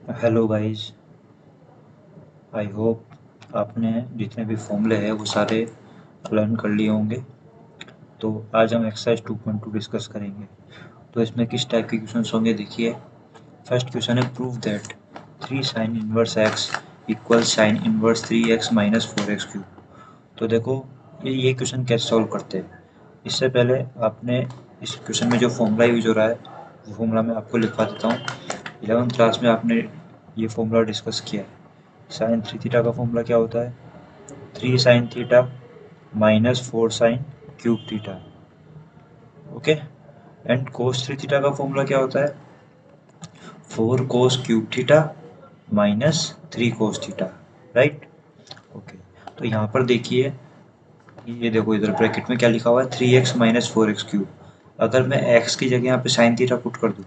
Hello guys. I hope आपने जितने भी फॉर्मूले हैं वो सारे लर्न कर लिए होंगे। तो आज हम एक्सरसाइज 2.2 डिस्कस करेंगे। तो इसमें किस टाइप के क्वेश्चन होंगे देखिए। फर्स्ट क्वेश्चन है prove that 3 sine inverse x equal sine inverse 3x minus 4x cube. तो देखो ये क्वेश्चन कैसे सॉल्व करते हैं। इससे पहले आपने इस क्वेश्चन में जो फॉर्मूला यूज हो रहा है वो फॉर्मूला मैं आपको लिखवा देता हूँ। 11th क्लास में आपने ये फॉर्मूला डिस्कस किया है। साइन थ्री थीटा का फॉर्मूला क्या होता है? 3 sine theta minus 4 sine cube theta. Okay. And cos three theta का फॉर्मूला क्या होता है? 4 cos cube theta minus 3 cos theta. Right. Okay. तो यहाँ पर देखिए, ये देखो इधर ब्रैकेट में क्या लिखा हुआ है, 3x माइनस 4x क्यूब। अगर मैं x की जगह यहाँ पे साइन थीटा पुट कर दूँ,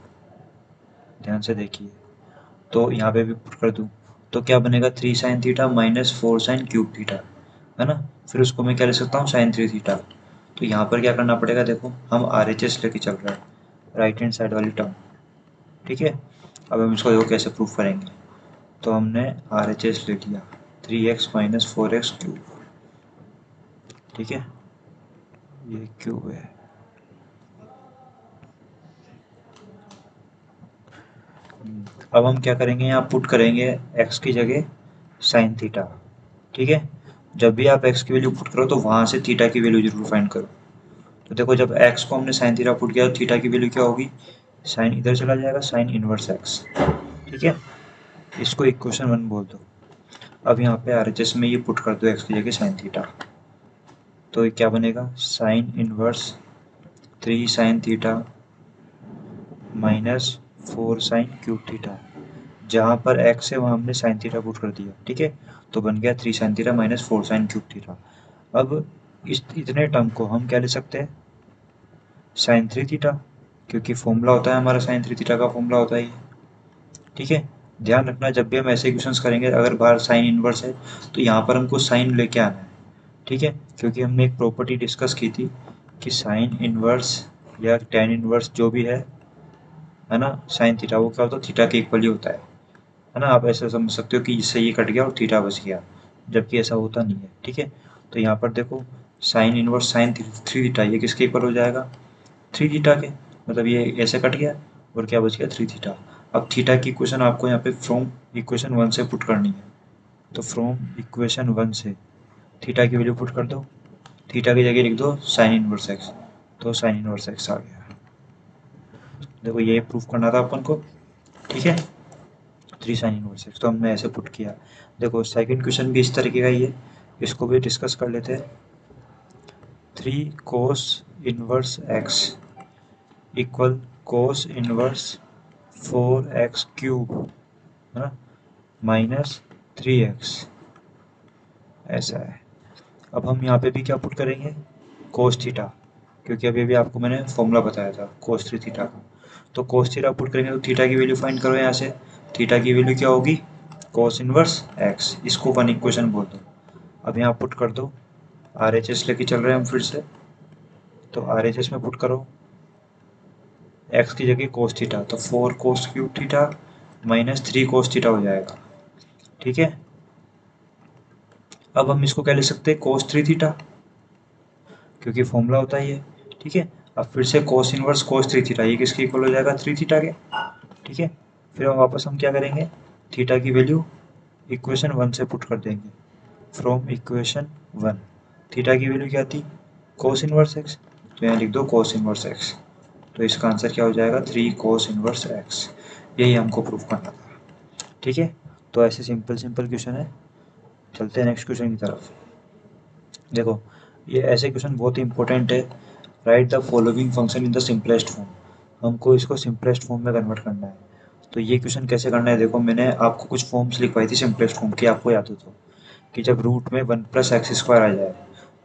ध्यान से देखिए, तो यहाँ पे भी पुट कर दूँ, तो क्या बनेगा? 3 sine theta minus 4 sine cube theta, है ना। फिर उसको मैं क्या ले सकता हूँ? Sine three theta. तो यहाँ पर क्या करना पड़ेगा, देखो हम आर एच एस लेके चल रहे हैं, राइट हैंड साइड वाली टर्म। ठीक है। अब हम इसको देखो कैसे प्रूफ करेंगे। तो हमने आर एच एस ले लिया, 3x माइनस 4x क्यूब। ठीक है, ये क्यूब है। अब हम क्या करेंगे, यहाँ पुट करेंगे x की जगह साइन थीटा। ठीक है। जब भी आप x की वैल्यू पुट करो तो वहाँ से थीटा की वैल्यू जरूर फाइंड करो। तो देखो जब x को हमने साइन थीटा पुट किया तो थीटा की वैल्यू क्या होगी? साइन इधर चला जाएगा, साइन इनवर्स x। ठीक है। इसको इक्वेशन 1 बोल दो। अब यहाँ पे आर एच एस में ये पुट कर दो x की जगह साइन थीटा। तो ये क्या बनेगा? Sine inverse 3 sine theta minus 4 sine cube theta. जहाँ पर x है वहाँ हमने साइन थीटा पुट कर दिया। ठीक है। तो बन गया 3 sine theta minus 4 sine cube theta. अब इस इतने टर्म को हम क्या ले सकते हैं? साइन थ्री थीटा, क्योंकि फॉर्मूला होता है हमारा, साइन थ्री थीटा का फॉर्मूला होता है ये। ठीक है। ध्यान रखना जब भी हम ऐसे क्वेश्चंस करेंगे, अगर बाहर साइन इनवर्स है तो यहाँ पर हमको साइन लेके आना है। ठीक है। क्योंकि हमने एक प्रॉपर्टी डिस्कस की थी कि साइन इनवर्स या टेन इनवर्स जो भी है ना, साइन थीटा वो क्या होता है? थीटा के इक्वल ही होता है ना। आप ऐसा समझ सकते हो कि इससे ये कट गया और थीटा बच गया, जबकि ऐसा होता नहीं है। ठीक है। तो यहाँ पर देखो, sine inverse sine three theta ये किसके इक्वल हो जाएगा? थ्री थीटा के। मतलब ये ऐसे कट गया और क्या बच गया? Three theta. अब थीटा की इक्वेशन आपको यहाँ पे फ्रॉम इक्वेशन 1 से पुट करनी है। तो फ्रॉम इक्वेशन 1 से थीटा की वैल्यू पुट कर दो। थीटा की जगह लिख दो साइन इनवर्स एक्स। तो साइन इनवर्स एक्स आ गया। देखो ये प्रूफ करना था अपन को। ठीक है। 3 साइन इनवर्स एक्स तो हमने ऐसे पुट किया। देखो सेकंड क्वेश्चन भी इस तरीके का ही है, इसको भी डिस्कस कर लेते हैं। 3 cos inverse x equal cos inverse 4x cube, है ना, माइनस 3x। ऐसा है। अब हम यहाँ पे भी क्या पुट करेंगे? कोस थीटा, क्योंकि अभी अभी आपको मैंने फॉर्मूला बताया था कोस थ्री थीटा का। तो कोस थीटा पुट करेंगे तो थीटा की वैल्यू फाइंड करो यहाँ से। थीटा की वैल्यू क्या होगी? Cos inverse x. इसको वन इक्वेशन बोल दो। अब यहाँ पुट कर दो। आर एच एस लेके चल रहे हैं हम फिर से। तो आर एच एस में पुट करो एक्स की जगह कोस थीटा, तो 4 cos cube theta minus 3 cos theta हो जाएगा। ठीक है। अब हम इसको क्या ले सकते हैं? कोस थ्री थीटा, क्योंकि फॉर्मूला होता है ये। ठीक है। अब फिर से cos inverse cos three theta ये किसके इक्वल हो जाएगा? थ्री थीटा के। ठीक है। फिर हम वापस हम क्या करेंगे? थीटा की वैल्यू इक्वेशन 1 से पुट कर देंगे। फ्रॉम इक्वेशन 1 थीटा की वैल्यू क्या थी? Cos inverse x. तो यहाँ लिख दो कोस इनवर्स एक्स। तो इसका आंसर क्या हो जाएगा? 3 कोस इनवर्स एक्स। यही हमको प्रूफ करना था। ठीक है। तो ऐसे सिंपल सिंपल क्वेश्चन है। चलते हैं नेक्स्ट क्वेश्चन की तरफ। देखो ये ऐसे क्वेश्चन बहुत ही इंपॉर्टेंट है। Right the following function in the simplest form. हमको इसको सिंपलेस्ट फॉर्म में कन्वर्ट करना है। तो ये क्वेश्चन कैसे करना है, देखो मैंने आपको कुछ फॉर्म्स लिखवाई थी सिंपलेस्ट फॉर्म की, आपको याद हो तो, कि जब रूट में 1 प्लस एक्स स्क्वायर आ जाए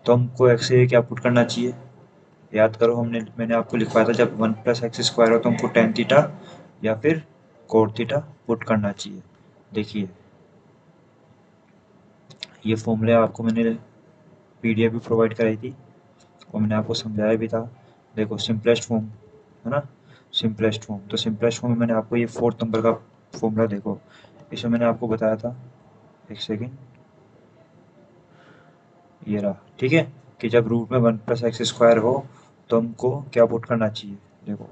तो हमको एक्स से क्या पुट करना चाहिए? याद करो, मैंने आपको लिखवाया था जब 1 प्लस एक्स स्क्वायर हो तो हमको टेन थीटा या फिर कोट थीटा पुट करना चाहिए। देखिए ये फॉर्मूले आपको मैंने पीडीएफ भी प्रोवाइड कराई थी और मैंने आपको समझाया भी था। देखो सिंपलेस्ट फॉर्म, है ना, सिंपलेस्ट फॉर्म। तो सिंपलेस्ट फॉर्म में मैंने आपको ये फोर्थ नंबर का फॉर्मूला देखो, इसमें मैंने आपको बताया था, एक सेकेंड, ये रहा, ठीक है, कि जब रूट में 1+x² हो तो हमको क्या पुट करना चाहिए, देखो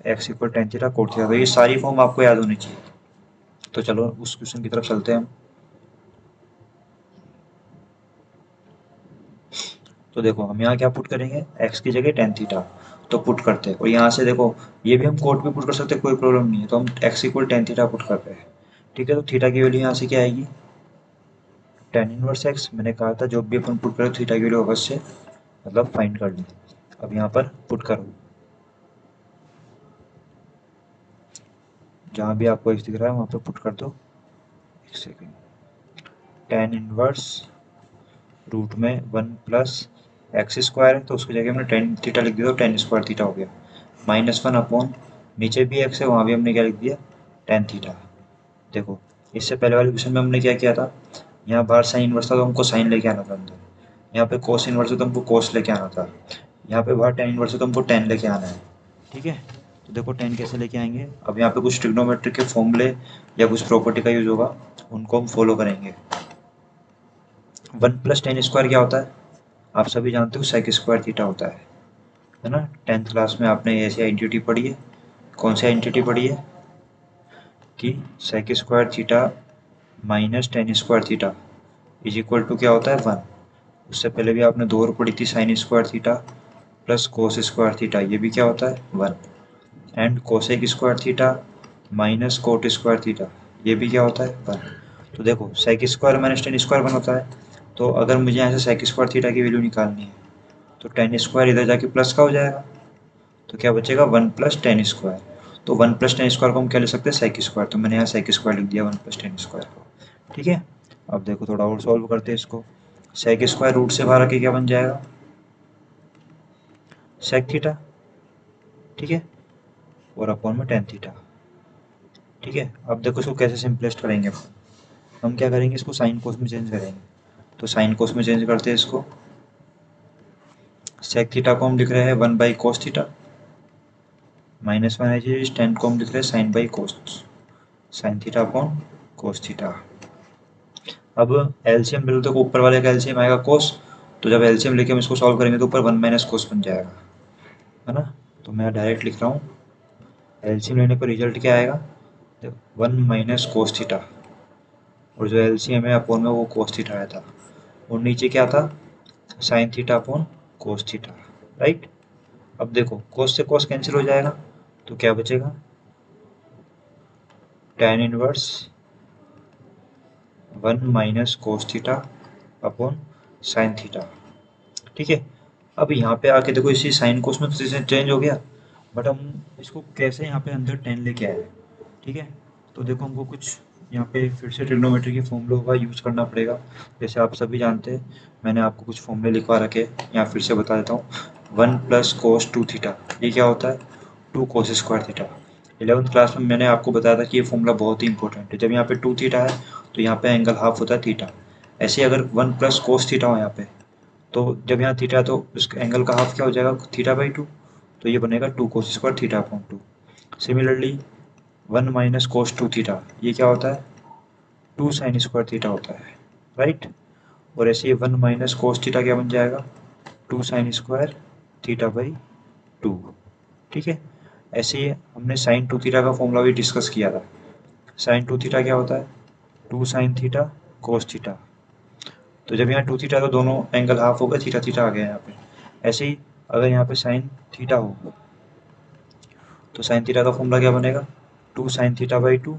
x equal tan theta cot theta, तो ये सारी फॉर्म आपको याद होनी चाहिए। तो चलो उस क्वेश्चन की तरफ चलते हैं हम। तो देखो हम यहाँ क्या पुट करेंगे, x की जगह टेन थीटा, तो पुट करते हैं, और यहाँ से देखो ये भी हम कोट भी पुट कर सकते हैं, कोई प्रॉब्लम नहीं है, तो हम x equal tan theta put कर रहे हैं, ठीक है। तो थीटा की वैल्यू यहाँ से क्या आएगी, टेन इनवर्स x, मैंने कहा था जो भी अपन पुट करें थीटा की वैल्यू अवश्य मतलब फाइंड कर लें। अब यहाँ पर पुट करो, जहाँ भी आपको x दिख रहा है वहाँ पर पुट कर दो, एक सेकेंड, टेन इनवर्स रूट में 1+x² है, तो उसकी जगह हमने टेन थीटा लिख दिया, तो टेन स्क्वायर थीटा हो गया, -1 अपॉन नीचे भी x है वहाँ भी हमने क्या लिख दिया, टेन थीटा। देखो इससे पहले वाले क्वेश्चन में हमने क्या किया था, यहाँ बाहर साइन इनवर्स था तो हमको साइन लेके आना था अंदर, यहाँ पे कोस इनवर्स है तो हमको कोस लेके आना था, यहाँ पे बाहर टेन इनवर्स है तो हमको टेन लेके आना है, ठीक है। तो देखो टेन कैसे लेके आएंगे, अब यहाँ पे कुछ ट्रिग्नोमेट्रिक के फॉर्मूले या कुछ प्रॉपर्टी का यूज होगा, उनको हम फॉलो करेंगे। 1+tan² क्या होता है, आप सभी जानते हो सेक स्क्वायर थीटा होता है ना। टेंथ क्लास में आपने ऐसी आइडेंटिटी पढ़ी है, कौन सी आइडेंटिटी पढ़ी है, कि sec square theta minus tan square theta is equal to क्या होता है, 1। उससे पहले भी आपने दो और पढ़ी थी, sin square theta plus cos square theta, ये भी क्या होता है, 1। And cosec square theta minus cot square theta, ये भी क्या होता है, 1। तो देखो sec square minus tan square 1 होता है, तो अगर मुझे यहाँ से सेक स्क्वायर थीटा की वैल्यू निकालनी है तो टेन स्क्वायर इधर जाके प्लस का हो जाएगा, तो क्या बचेगा, 1+tan²। तो 1+tan² को हम क्या ले सकते हैं, सेक स्क्वायर, तो मैंने यहाँ सेक स्क्वायर लिख दिया 1+tan² को, ठीक है। अब देखो थोड़ा और सॉल्व करते हैं इसको, सेक स्क्वायर रूट से बाहर आके क्या बन जाएगा, सेक थीटा, ठीक है, और अपॉन में टेन थीटा, ठीक है। अब देखो इसको कैसे सिंपलेस्ट करेंगे, हम क्या करेंगे, इसको साइन कोस में चेंज करेंगे, तो साइन कोस में चेंज करते हैं इसको, सेक थीटा को हम लिख रहे हैं 1/cos थीटा, -1 है जी, टेन को हम लिख रहे हैं sin/cos, sine theta upon cos theta. अब एलसीएम ले लो तो ऊपर वाले का एलसीएम आएगा कोस, तो जब एलसीएम लेके हम इसको सॉल्व करेंगे तो ऊपर 1 - कोस बन जाएगा, है ना। तो मैं डायरेक्ट लिख रहा हूँ, एलसीएम लेने पर रिजल्ट क्या आएगा, 1 - कोस थीटा, और जो एलसीएम है अपॉन में वो कोस थीटा आया था, और नीचे क्या था, sine theta upon cos theta, right. अब देखो कोस से कोस कैंसिल हो जाएगा, तो क्या बचेगा, tan inverse 1 - cos theta upon sine theta, ठीक है। अब यहाँ पे आके देखो इसी साइन कोस में तो चेंज हो गया, बट हम इसको कैसे यहाँ पे अंदर 10 लेके आए, ठीक है। तो देखो हमको कुछ यहाँ पे फिर से ट्रिग्नोमेट्री के फॉर्मूलों का यूज़ करना पड़ेगा, जैसे आप सभी जानते हैं, मैंने आपको कुछ फॉर्मूले लिखवा रखे, यहाँ फिर से बता देता हूँ। 1+cos2 थीटा, ये क्या होता है, 2 cos² थीटा। 11th क्लास में मैंने आपको बताया था कि ये फॉर्मूला बहुत ही इंपॉर्टेंट है, जब यहाँ पे 2 थीटा है तो यहाँ पे एंगल हाफ होता है थीटा, ऐसे अगर 1+cos थीटा हो यहाँ पे, तो जब यहाँ थीटा है तो उस एंगल का हाफ क्या हो जाएगा, थीटा/2, तो ये बनेगा 2 cos² theta upon 2। Similarly 1 - cos2 theta, ये क्या होता है, 2 sin² थीटा होता है, राइट। और ऐसे ही 1 - cos थीटा क्या बन जाएगा, 2 sin² थीटा/2, ठीक है। ऐसे ही हमने sin2 थीटा का फॉर्मूला भी डिस्कस किया था, sin2 थीटा क्या होता है, 2 sin थीटा cos थीटा, तो जब यहाँ 2 थीटा तो दोनों एंगल हाफ हो गए, थीटा थीटा आ गया यहाँ पे। ऐसे ही अगर यहाँ पे साइन थीटा हो तो साइन थीटा का फॉर्मूला क्या बनेगा, 2 sin θ/2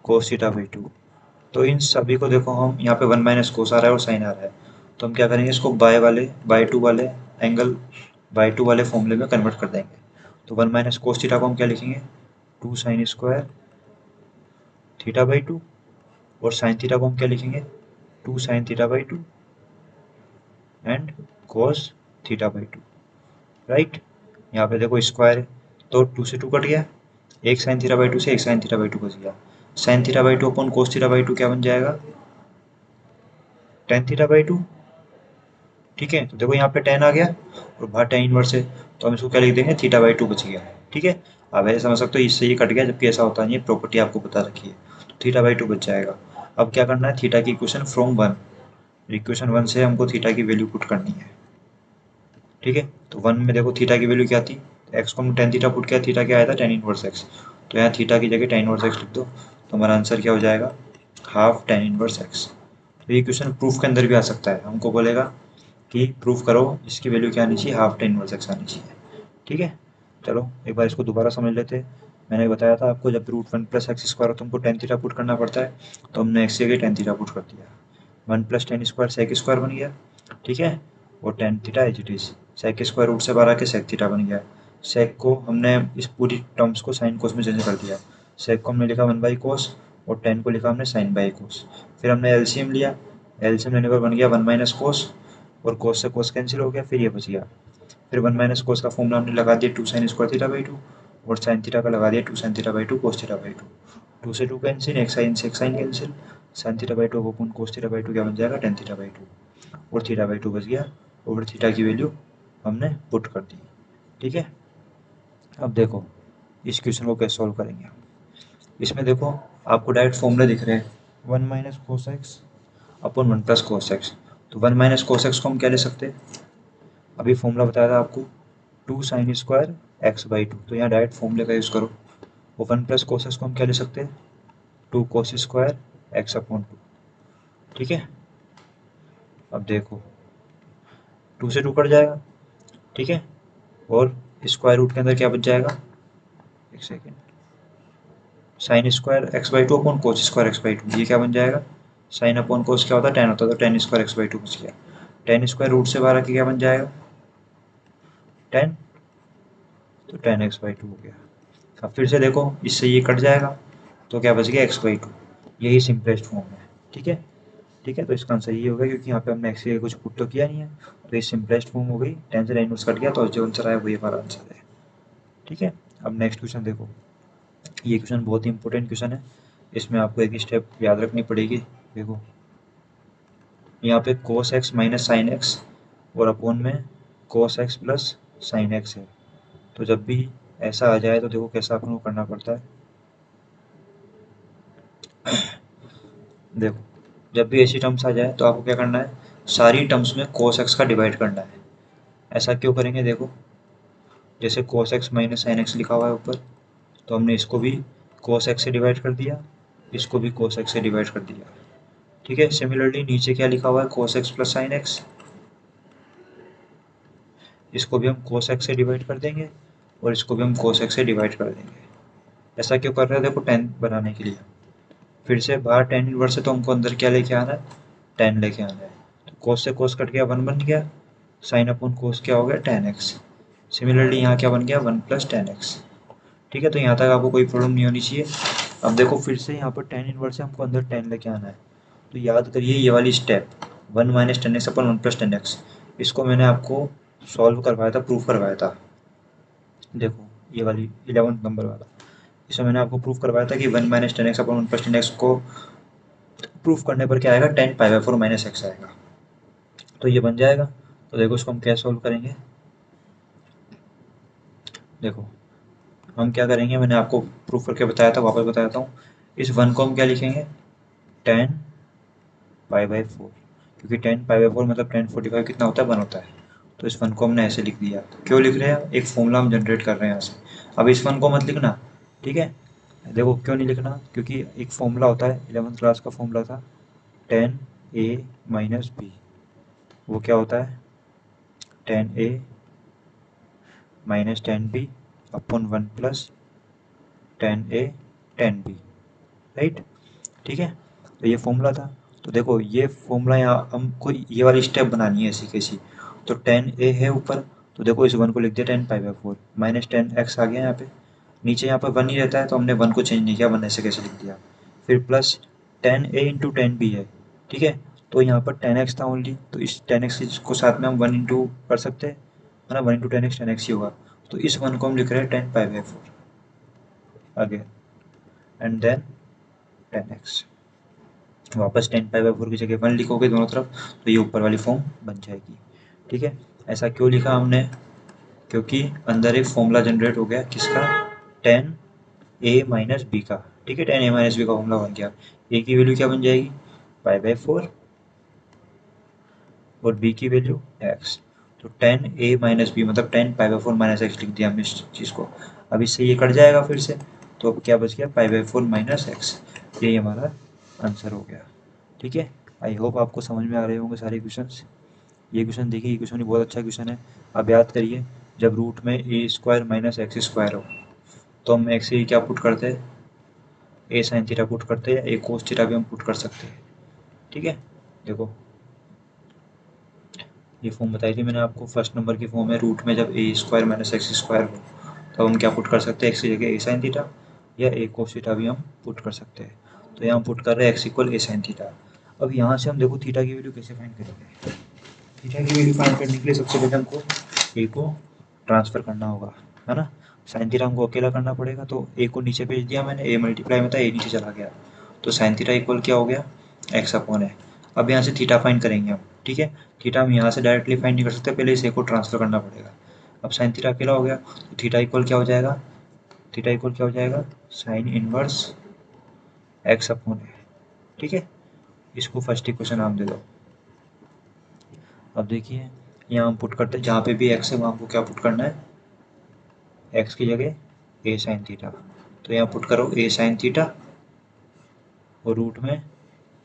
cos θ/2। तो इन सभी को देखो, हम यहाँ पे 1 - कोस आ रहा है और साइन आ रहा है, तो हम क्या करेंगे, इसको बाय टू वाले एंगल बाय टू वाले फॉर्मूले में कन्वर्ट कर देंगे। तो 1 - कोस थीटा को हम क्या लिखेंगे, 2 sin² θ/2, और साइन थीटा को हम क्या लिखेंगे, 2 sin θ/2 एंड कोस θ/2, राइट। यहाँ पे देखो स्क्वायर है तो 2 से 2 कट गया, एक साइन θ/2 से एक साइन θ/2 बच गया, साइन θ/2 अपॉन कोस θ/2 क्या बन जाएगा, tan θ/2, ठीक है। तो देखो यहाँ पे tan आ गया और बाहर tan इनवर्स है, तो हम इसको क्या लिख देंगे, θ/2 बच गया, ठीक है। आप ऐसे समझ सकते हो इससे ये कट गया, जबकि ऐसा होता नहीं है, प्रॉपर्टी आपको बता रखी है। तो थीटा बाई टू बच जाएगा। अब क्या करना है, थीटा की equation from one, equation one से हमको थीटा की वैल्यू पुट करनी है। ठीक है, तो वन में देखो थीटा की वैल्यू क्या थी, एक्स को हमने टेन थीटा पुट किया, थीटा क्या आया था टेन इनवर्स एक्स। तो यहाँ थीटा की जगह टेन इनवर्स एक्स लिख दो, तो हमारा आंसर क्या हो जाएगा, हाफ टेन इनवर्स एक्स। तो ये क्वेश्चन प्रूफ के अंदर भी आ सकता है, हमको बोलेगा कि प्रूफ करो इसकी वैल्यू क्या आनी चाहिए, हाफ टेन इनवर्स एक्स आनी चाहिए। ठीक है, चलो एक बार इसको दोबारा समझ लेते हैं। मैंने बताया था आपको, जब root one plus x square हो तुमको टेन थीटा पुट करना पड़ता है, तो हमने एक्स की जगह टेन थीटा पुट कर दिया। One plus tan square sec square बन गया। ठीक है, और tan theta as it is, sec square root से बाहर आके सेक थीटा बन गया। सेक को हमने इस पूरी टर्म्स को साइन कोस में चेंज कर दिया। सेक को हमने लिखा वन बाई कोस, और टेन को लिखा हमने साइन बाई कोस। फिर हमने एलसीएम लिया, एलसीएम लेने पर बन गया वन माइनस कोस, और कोस से कोस कैंसिल हो गया, फिर ये बच गया। फिर वन माइनस कोस का फॉर्मूला हमने लगा दिया two sine square theta by two, और साइन थीटा का लगा दिया two sine theta by two cos theta by two. Two से टू कैंसिल, एक साइन से एक sine cancel, sine theta by two upon cos theta by two क्या बन जाएगा, टेन थीटा बाई टू, और थीटा बाई टू बच गया, और थीटा की वैल्यू हमने पुट कर दी। ठीक है, अब देखो इस क्वेश्चन को कैसे सॉल्व करेंगे हम। इसमें देखो आपको डायरेक्ट फॉर्मूला दिख रहे हैं, one minus cos x upon one plus cos x. तो वन माइनस कोस एक्स को हम क्या ले सकते हैं, अभी फॉर्मूला बताया था आपको, two sine square x by two, तो यहाँ डायरेक्ट फॉर्मूले का यूज़ करो। और वन प्लस कोस एक्स को हम क्या ले सकते हैं, two cos square x upon two. ठीक है, अब देखो टू से टू कट जाएगा। ठीक है, और स्क्वायर रूट के अंदर क्या बच जाएगा, एक second, sign square x by two upon cos square x by to, ये क्या बन जाएगा, साइन अपॉन कोस क्या होता है, टेन होता है, तो ten square x by two बच गया। टेन स्क्वायर रूट से बाहर आके क्या बन जाएगा, टेन, तो टेन एक्स बाई टू हो गया। अब फिर से देखो इससे ये कट जाएगा, तो क्या बच गया, एक्स बाई टू, यही सिंपलेस्ट फॉर्म है। ठीक है, ठीक है, तो इसका आंसर ये होगा, क्योंकि यहाँ पे हमने एक्स के कुछ पुट तो किया नहीं है, तो ये सिंपलेस्ट फॉर्म हो गई, टेन से टेन इनवर्स कट गया, तो जो आंसर आया वही हमारा आंसर है। ठीक है, अब नेक्स्ट क्वेश्चन देखो, ये क्वेश्चन बहुत ही इंपॉर्टेंट क्वेश्चन है, इसमें आपको एक स्टेप याद रखनी पड़ेगी। देखो यहाँ पे cos x minus sine x, और अपोन में cos x plus sine x है। तो जब भी ऐसा आ जाए तो देखो कैसा अपन को करना पड़ता है। देखो जब भी ऐसी टर्म्स आ जाए तो आपको क्या करना है, सारी टर्म्स में cos x का डिवाइड करना है। ऐसा क्यों करेंगे, देखो जैसे cos x minus sine x लिखा हुआ है ऊपर, तो हमने इसको भी cos x से डिवाइड कर दिया, इसको भी cos x से डिवाइड कर दिया। ठीक है, सिमिलरली नीचे क्या लिखा हुआ है, cos x plus sine x, इसको भी हम cos x से डिवाइड कर देंगे, और इसको भी हम cos x से डिवाइड कर देंगे। ऐसा क्यों कर रहे हैं, देखो टेन बनाने के लिए। फिर से बाहर टेन इनवर्स है, तो हमको अंदर क्या लेके आना है, टेन लेके आना है। तो cos से cos कट गया, वन बन गया, साइन अपॉन cos क्या हो गया, टेन एक्स। सिमिलरली यहाँ क्या बन गया, वन प्लस टेन एक्स। ठीक है, तो यहाँ तक आपको कोई प्रॉब्लम नहीं होनी चाहिए। अब देखो फिर से यहाँ पर टेन इनवर्स है, हमको अंदर टेन लेके आना है, तो याद करिए ये वाली step, one minus ten x upon one plus ten x, इसको मैंने आपको सॉल्व करवाया था, प्रूफ करवाया था। देखो ये वाली 11 नंबर वाला, इसमें मैंने आपको प्रूफ करवाया था कि one minus ten x upon one plus ten x को प्रूफ करने पर क्या आएगा, ten pi by four minus x आएगा, तो ये बन जाएगा। तो देखो इसको हम कैसे सॉल्व करेंगे, देखो हम क्या करेंगे, मैंने आपको प्रूफ करके बताया था, वापस बताता हूँ। इस वन को हम क्या लिखेंगे, टेन पाई बाई फोर, क्योंकि टेन पाई बाई फोर मतलब टेन फोर्टी फाइव कितना होता है, वन होता है। तो इस वन को हमने ऐसे लिख दिया, क्यों लिख रहे हैं, एक फॉर्मूला हम जनरेट कर रहे हैं यहाँ से। अब इस वन को मत लिखना, ठीक है, देखो क्यों नहीं लिखना, क्योंकि एक फॉर्मूला होता है, 11th क्लास का फॉर्मूला था, टेन ए माइनस बी, वो क्या होता है, ten a minus ten b upon one plus ten a ten b, right. ठीक है, तो ये फॉर्मूला था। तो देखो ये फॉर्मूला यहाँ हमको ये वाली स्टेप बनानी है ऐसी कैसी, तो टेन ए है ऊपर, तो देखो इस वन को लिख दिया ten pi by four, minus ten x आ गया यहाँ पे, नीचे यहाँ पर वन ही रहता है, तो हमने वन को चेंज नहीं किया, वन ऐसे कैसे लिख दिया। फिर प्लस टेन ए इंटू टेन बी है, ठीक है, तो यहाँ पर टेन एक्स था ओनली, तो इस टेन एक्स को साथ में हम वन इंटू कर सकते हैं, है ना, वन इंटू टेन एक्स ही होगा। तो इस वन को हम लिख रहे हैं tan pi by four again, and then tan x, वापस टेन पाई बाई फोर की जगह वन लिखोगे दोनों तरफ, तो ये ऊपर वाली फॉर्म बन जाएगी। ठीक है, ऐसा क्यों लिखा हमने, क्योंकि अंदर एक फॉर्मूला जनरेट हो गया किसका, टेन ए माइनस बी का, ठीक है, टेन ए माइनस बी का फॉर्मूला बन गया। ए की वैल्यू क्या बन जाएगी, पाई बाई 4, और बी की वैल्यू एक्स। तो टेन ए माइनस बी मतलब ten pi by 4 minus x लिख दिया हमने इस चीज़ को। अब इससे ये कट जाएगा फिर से, तो अब क्या बच गया, पाई बाई 4 माइनस एक्स। यही हमारा आंसर हो गया। ठीक है, आई होप आपको समझ में आ रहे होंगे सारे क्वेश्चंस। ये क्वेश्चन देखिए, ये क्वेश्चन भी बहुत अच्छा क्वेश्चन है। अब याद करिए, जब रूट में a square minus x square हो तो हम एक्स की क्या पुट करते हैं, ए साइन थीटा पुट करते हैं, ए कोस थीटा भी हम पुट कर सकते हैं। ठीक है, देखो ये फॉर्म बताई थी मैंने आपको, फर्स्ट नंबर की फॉर्म है, रूट में जब ए स्क्वायर माइनस एक्स स्क्वायर हो तो हम क्या पुट कर सकते हैं, एक्स की जगह ए साइन थीटा या ए कोस थीटा भी हम पुट कर सकते हैं। तो यहाँ हम पुट कर रहे हैं एक्स इक्वल ए साइन थीटा। अब यहाँ से हम देखो थीटा की वैल्यू कैसे फाइंड करेंगे। थीटा की वैल्यू फाइंड करने के लिए सबसे पहले हमको ए को ट्रांसफ़र करना होगा, है ना। साइन थीटा हमको अकेला करना पड़ेगा, तो ए को नीचे भेज दिया मैंने, ए मल्टीप्लाई में था, ए नीचे चला गया, तो साइन थीटा इक्वल क्या हो गया, एक्स अपॉन है। अब यहाँ से थीटा फाइंड करेंगे हम, ठीक है। थीटा हम यहाँ से डायरेक्टली फाइंड नहीं कर सकते, पहले इस ए को ट्रांसफ़र करना पड़ेगा। अब साइन थीटा अकेला हो गया, तो थीटा इक्वल क्या हो जाएगा, थीटा इक्वल क्या हो जाएगा, साइन इनवर्स एक्स अपॉन है। ठीक है, इसको फर्स्ट इक्वेशन नाम दे दो। अब देखिए यहाँ हम पुट करते हैं, जहाँ पे भी एक्स है वहाँ हमको क्या पुट करना है, एक्स की जगह ए साइन थीटा। तो यहाँ पुट करो ए साइन थीटा और रूट में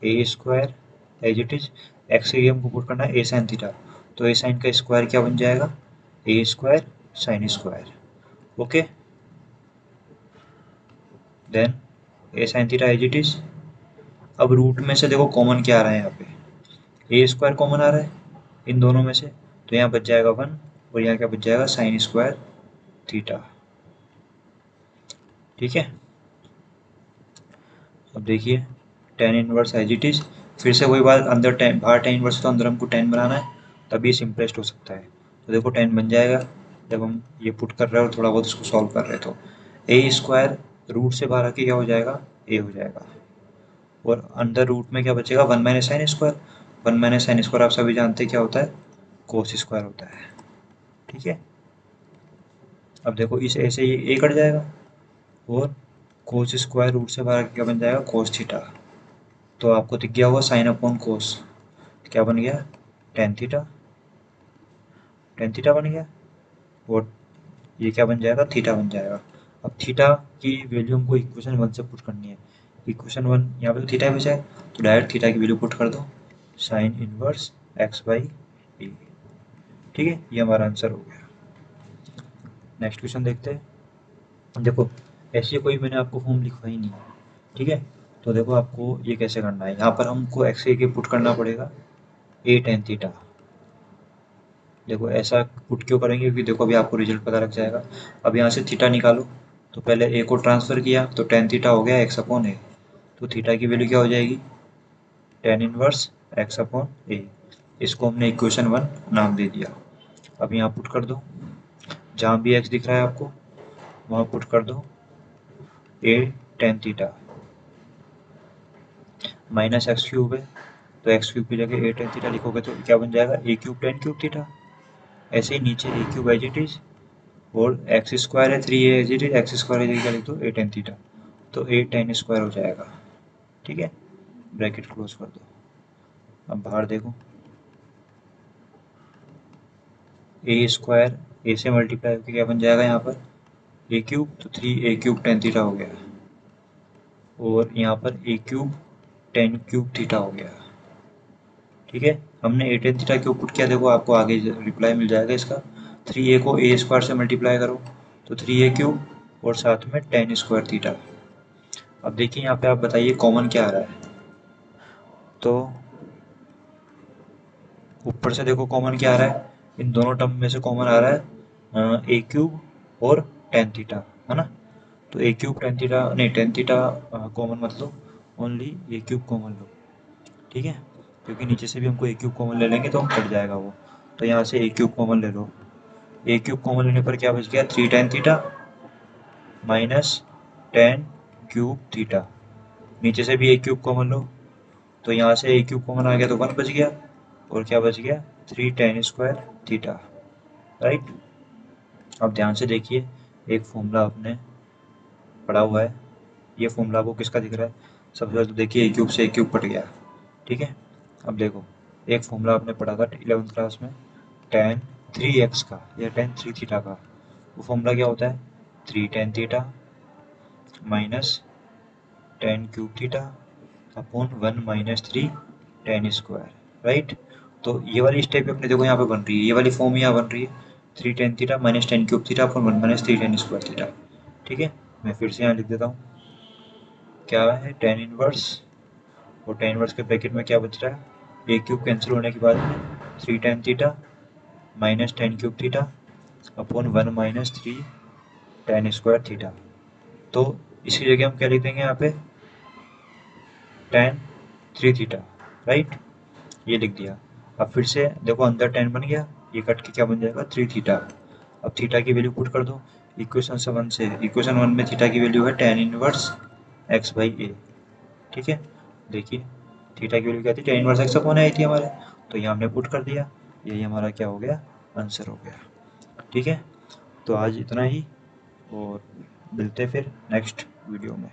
a square as it is, x की जगह हमको पुट करना है ए साइन थीटा। तो ए साइन का स्क्वायर क्या बन जाएगा, a square sine square. Okay, then a sine theta as it is. अब रूट में से देखो कॉमन क्या आ रहा है, यहाँ पे ए स्क्वायर कॉमन आ रहा है इन दोनों में से, तो यहाँ बच जाएगा 1 और यहाँ क्या बच जाएगा, साइन स्क्वायर थीटा। ठीक है, अब देखिए tan inverse as it is, फिर से वही बात, अंदर टेन बाहर टेन इनवर्स, तो अंदर हमको टेन बनाना है, तभी सिंपलेस्ट हो सकता है। तो देखो टेन बन जाएगा जब हम ये पुट कर रहे हैं और थोड़ा बहुत इसको सॉल्व कर रहे हैं। तो ए स्क्वायर रूट से बाहर आके क्या हो जाएगा, ए हो जाएगा, और अंदर रूट में क्या बचेगा, one minus sine square. One minus sine square आप सभी जानते हैं क्या होता है, कोस स्क्वायर होता है। ठीक है, अब देखो इस ए से ये ए कट जाएगा, और कोस स्क्वायर रूट से बाहर आके क्या बन जाएगा, कोस थीटा। तो आपको दिख गया होगा साइन अपॉन कोस, क्या बन गया, टेन थीटा, टेन थीटा बन गया, और ये क्या बन जाएगा, थीटा बन जाएगा। अब थीटा की वैल्यू हमको इक्वेशन 1 से पुट करनी है। इक्वेशन 1 यहाँ पे तो थीटा बचा है, तो डायरेक्ट थीटा की वैल्यू पुट कर दो, साइन इनवर्स एक्स बाई ए। ठीक है, ये हमारा आंसर हो गया। नेक्स्ट क्वेश्चन देखते हैं। देखो ऐसी कोई मैंने आपको फॉर्म लिखवाई नहीं है, ठीक है। तो देखो आपको ये कैसे करना है, यहाँ पर हमको एक्स के पुट करना पड़ेगा ए टेन थीटा। देखो ऐसा पुट क्यों करेंगे, क्योंकि देखो अभी आपको रिजल्ट पता लग जाएगा। अब यहाँ से थीटा निकालो, तो पहले ए को ट्रांसफ़र किया तो टेन थीटा हो गया एक्स अपॉन ए, तो थीटा की वैल्यू क्या हो जाएगी, टेन इनवर्स एक्स अपॉन ए। इसको हमने इक्वेशन 1 नाम दे दिया। अब यहाँ पुट कर दो, जहाँ भी एक्स दिख रहा है आपको वहाँ पुट कर दो a tan theta minus x cube है, तो एक्स क्यूब की जगह ए टेन थीटा लिखोगे तो क्या बन जाएगा, a cube tan cube theta. ऐसे ही नीचे a cube as it is, और एक्स स्क्वायर है three a as it is, x square की जगह लिख दो ए टेन थीटा, तो ए टेन स्क्वायर हो जाएगा। ठीक है, ब्रैकेट क्लोज कर दो। अब बाहर देखो, ए स्क्वायर ए से मल्टीप्लाई होकर क्या बन जाएगा यहाँ पर, ए क्यूब, तो थ्री ए क्यूब टेन थीटा हो गया, और यहाँ पर ए क्यूब टेन क्यूब थीटा हो गया। ठीक है, हमने ए टेन थीटा क्यों पुट किया, देखो आपको आगे रिप्लाई मिल जाएगा इसका। थ्री ए को ए स्क्वायर से मल्टीप्लाई करो, तो थ्री ए क्यूब और साथ में टेन स्क्वायर थीटा। अब देखिए यहाँ पे आप बताइए कॉमन क्या आ रहा है, तो ऊपर से देखो कॉमन क्या आ रहा है, इन दोनों टर्म में से कॉमन आ रहा है ए क्यूब और टेन थीटा, है ना। तो ए क्यूब टेन थीटा नहीं, टेन थीटा कॉमन मत लो, ओनली ए क्यूब कॉमन लो। ठीक है, क्योंकि नीचे से भी हमको ए क्यूब कॉमन ले लेंगे तो हम कट जाएगा वो, तो यहाँ से ए क्यूब कॉमन ले लो। ए क्यूब कॉमन लेने पर क्या बच गया, three ten theta minus ten cube theta. नीचे से भी ए क्यूब कॉमन लो, तो यहाँ से ए क्यूब कॉमन आ गया तो वन बच गया, और क्या बच गया, three ten square theta. Right, अब ध्यान से देखिए, एक फॉर्मूला आपने पढ़ा हुआ है। ये फॉर्मूला आपको किसका दिख रहा है? सबसे पहले तो देखिए ए क्यूब से ए क्यूब कट गया, ठीक है। अब देखो एक फॉर्मूला आपने पढ़ा था 11th क्लास में tan 3x का या tan 3 थीटा का। वो फॉर्मूला क्या होता है? 3 tan theta minus tan cube theta upon 1 minus 3 tan square, right. तो ये वाली स्टेप अपने देखो यहाँ पे बन रही है, ये वाली फॉर्म यहाँ बन रही है 3 tan theta minus tan cube theta upon 1 minus 3 tan square theta, ठीक है। मैं फिर से यहाँ लिख देता हूँ, क्या है tan इनवर्स, और tan इनवर्स के ब्रैकेट में क्या बच रहा है, ए क्यूब कैंसिल होने के बाद 3 tan theta minus tan cube theta upon 1 minus 3 tan square theta. तो इसकी जगह हम क्या लिख देंगे यहाँ पे, tan 3 थीटा, राइट, ये लिख दिया। अब फिर से देखो अंदर tan बन गया, ये कट के क्या बन जाएगा 3 थीटा। अब थीटा की वैल्यू पुट कर दो इक्वेशन 1 से, इक्वेशन 1 में थीटा की वैल्यू है tan इनवर्स x बाई ए, ठीक है। देखिए थीटा की वैल्यू क्या थी, tan inverse x upon I थी हमारे, तो ये हमने पुट कर दिया, यही हमारा क्या हो गया, आंसर हो गया, ठीक है। तो आज इतना ही, और मिलते फिर नेक्स्ट वीडियो में।